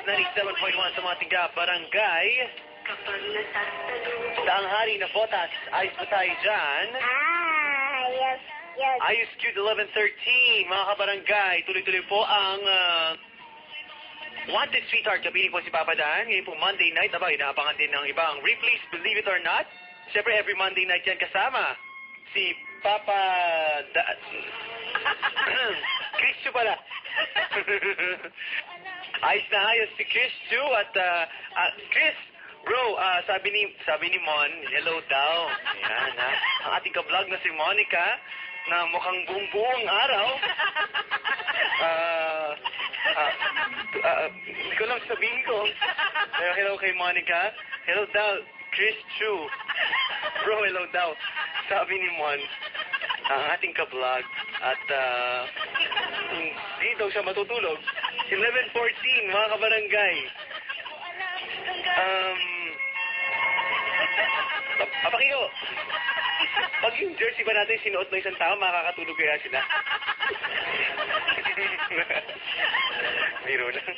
97.1 sa mga tiga barangay. Tanghali na botas, ayos na tayo dyan. Yes, yes. Ayos Cute 1113, mga kabarangay. Tuloy-tuloy po ang Wanted Sweetheart. Kapiling po si Papa Dan. Ngayon po Monday night. Aba, inaabangan din ng ibang replays, believe it or not. Siyempre, every Monday night yan kasama si Papa Dan. Chris Chu pala. Ayos na ayos si Chris Chu at Chris, bro, sabi ni Mon, hello daw. Ayan, ha. Ang ating ka-vlog na si Monica na mukhang buong araw. Hindi ko lang sabihin ko. Pero hello kay Monica. Hello daw, Chris Chu. Bro, hello daw. Sabi ni Mon, ang ating ka-vlog at hindi daw siya matutulog. 11:14, mga kabarangay. Papakino. Pag yung jersey ba natin sinuot ng isang tao, makakatulog kaya sila. Biro lang.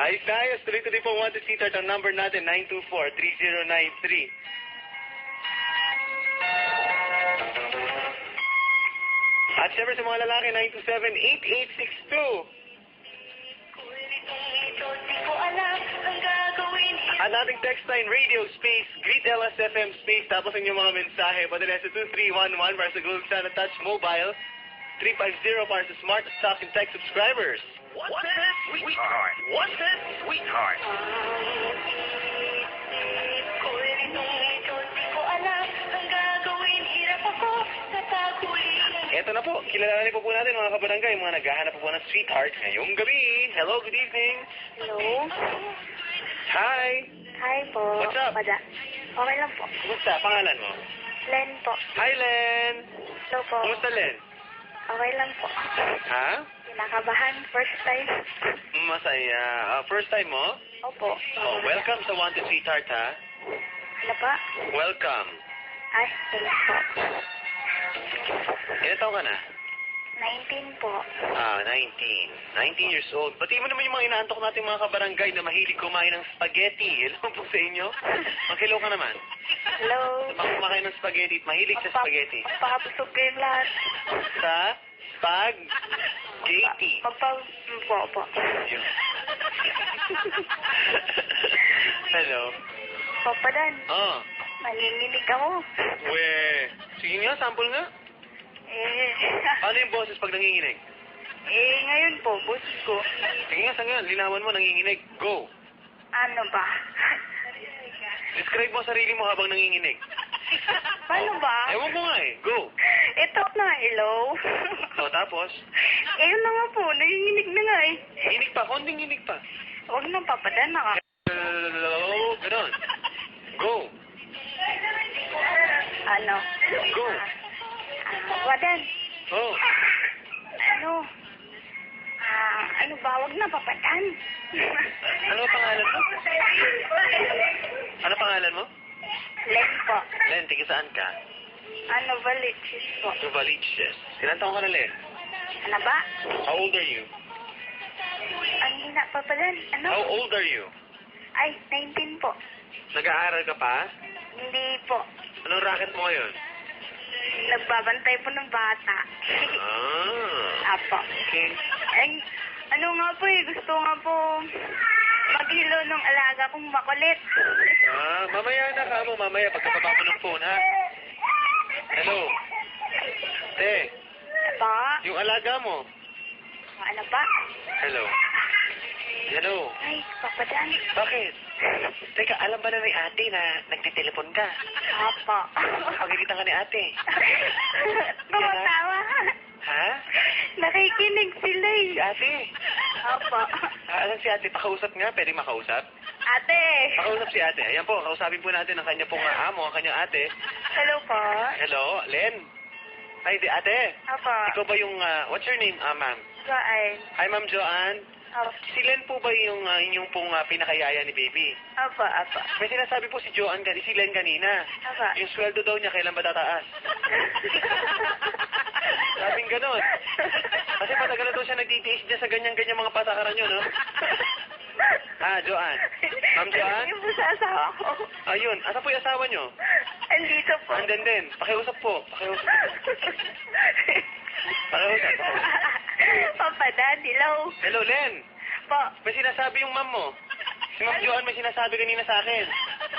Ayos na ayos. Tuloy-tuloy po Wanted Sweetheart. Ang number natin, 924-3093. At syempre sa mga lalaki, 927-8862. At ating text line, radio space, greet LSFM space, tapos ang inyong mga mensahe. Padala sa 2311 para sa Google Sana Touch Mobile, 350 para sa Smart Stock and Tech subscribers. Wanted Sweetheart. Wanted Sweetheart. Eto na po, kilalanin po natin mga kabarangay, mga naghahanap po ng sweetheart ngayong gabi. Hello, good evening. Hello. Hi. Hi po. What's up? Pada. Okay lang po. Kumusta? Pangalan mo? Len po. Hi, Len. Hello po. Kumusta, Len? Okay lang po. Ha? Kinakabahan. First time. Masaya. First time mo? Opo. Oh, welcome sa Wanted Sweetheart, ha? Ano pa? Welcome. Ay, thanks po. Ilan taon ka na? 19 po. 19. 19 years old. Pati mo naman yung mga inaantok natin mga kabarangay na mahilig kumain ng spaghetti. Hello po sa inyo. Mag-hello ka naman. Hello. Sa mga kumakain ng spaghetti, mahilig sa spaghetti. Magpapabusog kayo lahat. Sa spaghetti. Magpapabusog po. Yun. Hello. Papa Dan. Oh. Nanginginig ako. Sige nga, sample nga. Ano yung boses pag nanginginig? Ngayon po, boss ko. Sige nga, saan nga? Linawan mo, nanginginig. Go. Ano ba? Describe mo sarili mo habang nanginginig. Paano ba? Ewan ko nga eh. Go. Ito na, hello. Tapos? Yun na nga po, nanginginig na nga eh. Hinig pa, konting hinig pa. Huwag na, Papa Dan, Hello, ganon. Go. Ano? Go. Wadan. Oh. Ano ba? Huwag na, Papa Dan. Ano pangalan mo? Ano pangalan mo? Len po. Len, tiga saan ka? Ano ba, lichis po? Novaliches. Ilan taong ka na, Len? Ano ba? How old are you? Ano na, Papa Dan? Ano? How old are you? Ay, 19 po. Nag-aaral ka pa? Hindi po. Anong racket mo ngayon? Nagbabantay po ng bata. Apo. Okay. Ay, ano nga po eh, gusto nga po maghilo ng alaga kong makulit. Mamaya na ka mo, mamaya pagkababa mo ng phone, ha? Hello? Te, Pa? yung alaga mo. Ano pa? Hello? Hello? Ay, Papa Dan. Bakit? Teka, alam ba na ni ate na nagtitelepon ka? Apo. Pagkikita ka ni ate. Tumatawa. Ha? Nakikinig sila eh. Si ate. Apo. Alam si ate, pakausap nga. Pwede makausap? Ate. Pakausap si ate. Ayan po, kausapin po natin ang kanya pong amo, ang kanyang ate. Hello po. Hello, Len. Ay, di ate. Apo. Ikaw ba yung, what's your name, ma'am? Joanne. Hi, Ma'am Joanne. Apo. Si Len po ba yung inyong pong pinakayaya ni baby? Apo, apo. May sinasabi po si Joanne, si Len kanina. Apo. Yung sweldo daw niya, kailan ba tataas? Sabing ganon. Kasi matagal na daw siya nagtitiis dyan sa ganyan-ganyan mga patakaran nyo, no? Joanne. Ma'am Joanne? Yung po sa asawa ko. Ayun, asa po yung asawa nyo? Andito po. Andyan din. Pakiusap po. Pakiusap po. Pakiusap. Papa Dan, hello. Hello, Len. Po. May sinasabi yung ma'am mo. Si Ma'am Joanne may sinasabi kanina sa akin.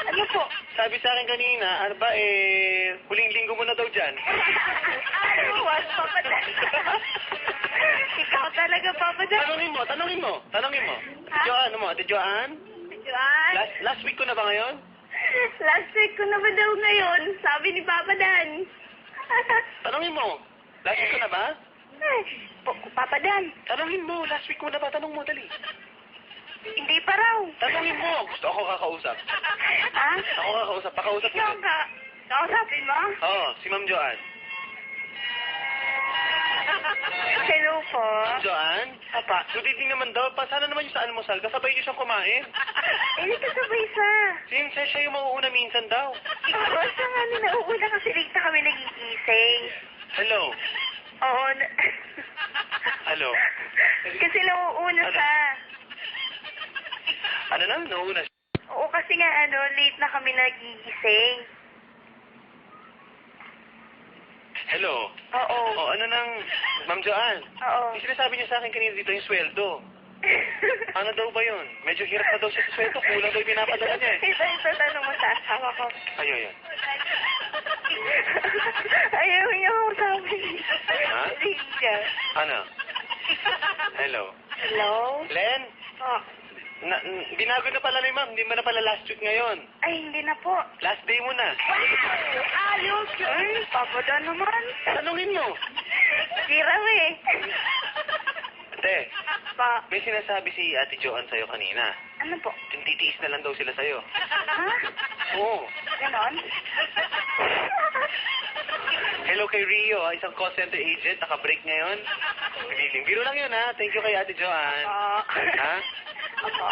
Ano po? Sabi sa akin kanina, ano ba, huling linggo mo na daw dyan. Ano, was, Papa Dan. Ikaw talaga, Papa Dan. Tanungin mo. Ha? Joanne, Ate Joanne? Juan? Last week ko na ba ngayon? Last week ko na ba daw ngayon? Sabi ni Papa Dan. Tanungin mo. Last week ko na ba? Papa Dan, Tanungin mo. Last week ko na ba? Tanong mo, dali. hindi pa raw. Tanungin mo. Gusto ako kakausap. Ha? Ako kakausap. Pakausap mo. Ikaw ka. Kausapin mo? Oo, si Ma'am Joanne. Hello po. Ma'am Joanne? Papa. Good evening naman daw. Sana naman yung sa almusal. Kasabay niyo siyang kumain. Hindi ka sabay sa. Siya yung mauuna minsan daw. Ikaw sa nga na nauuna kasi late na kami nagigising. Hello? Oo. Hello? Kasi nauuna Ano? sa. Ano na? Nauuna siya. Oo, kasi nga late na kami nagigising. Hello? Oo. Oh, ano nang... Ma'am Joanne? Oo. Yung sinasabi niya sa akin kanina dito yung sweldo. Ano daw ba yun? Medyo hirap na daw siya sa sweldo. Kulang daw yung pinapadala niya eh. Ito tanong mo sa asawa ko. Ayun. Ayaw niya ako sabi. Ha? Lydia. Ano? Hello? Hello? Len? Oh. Binago na pala ni ma'am. Hindi mo na pala last week ngayon. Ay, hindi na po. Last day mo na. Ayos. Ay, Papa Dan naman. Tanungin mo. Di raw eh. Ate, Pa, may sinasabi si Ate Joanne sa'yo kanina. ano po? Titiis na lang daw sila sa'yo. Ha? Oo. Ganon? Hello kay Rio, isang call center agent. Naka-break ngayon. Good evening. Biro lang yun ha. Thank you kay Ate Joanne. Ha? Opo.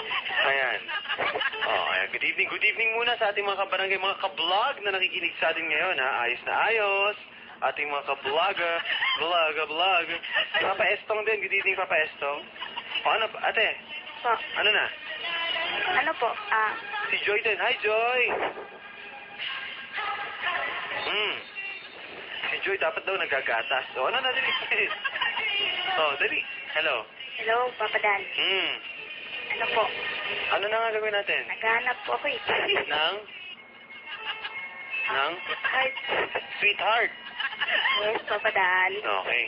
Ayan. Oh, ayan. Good evening muna sa ating mga kabarangay, mga ka-vlog na nakikinig sa atin ngayon, ha? Ayos na ayos. Ating mga ka-vlogger, vlog. Papa Estong din. Good evening, Papa Estong. O, ano, ate? Po. Ano na? Ano po? Si Joy din. Hi, Joy! Si Joy dapat daw nagagatas. O, ano na, dali? Dali. Hello. Hello, Papa Dan. Ano po? Ano na nga gawin natin? Naghahanap po ako eh. Nang? Heart. Sweetheart. Yes, Papa Dan. Okay.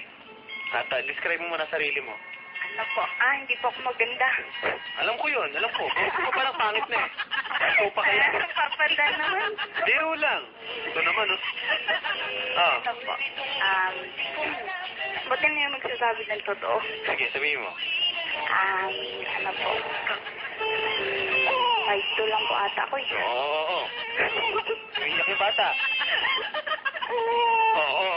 At describe mo muna sarili mo. Ano po? Hindi po ako maganda. Alam ko yun. Gusto ko parang pangit na eh. Ikaw pa kaya? Papa Dan naman. Biro lang. Ito naman, oh. Ano po? Buti na yung magsasabi ng totoo. Sige, sabihin mo. Ano po? 5'2" lang po ata ko eh. Oo. Umiyak yung bata. Oo.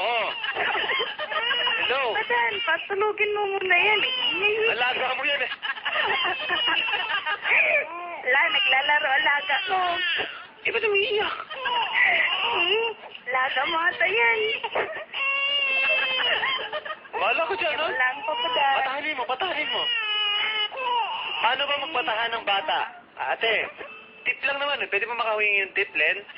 Hello. Padan, patulugin mo muna yan eh. Alaga mo yan eh. Naglalaro alaga ko. Ba't umiiyak? Laga mo ata yan. Wala ko dyan, no? Lang po, Padan. Patahanin mo. Paano ba magpatahan ng bata? Ate, tip lang naman eh. Pwede ba makahingi yung tip, Len?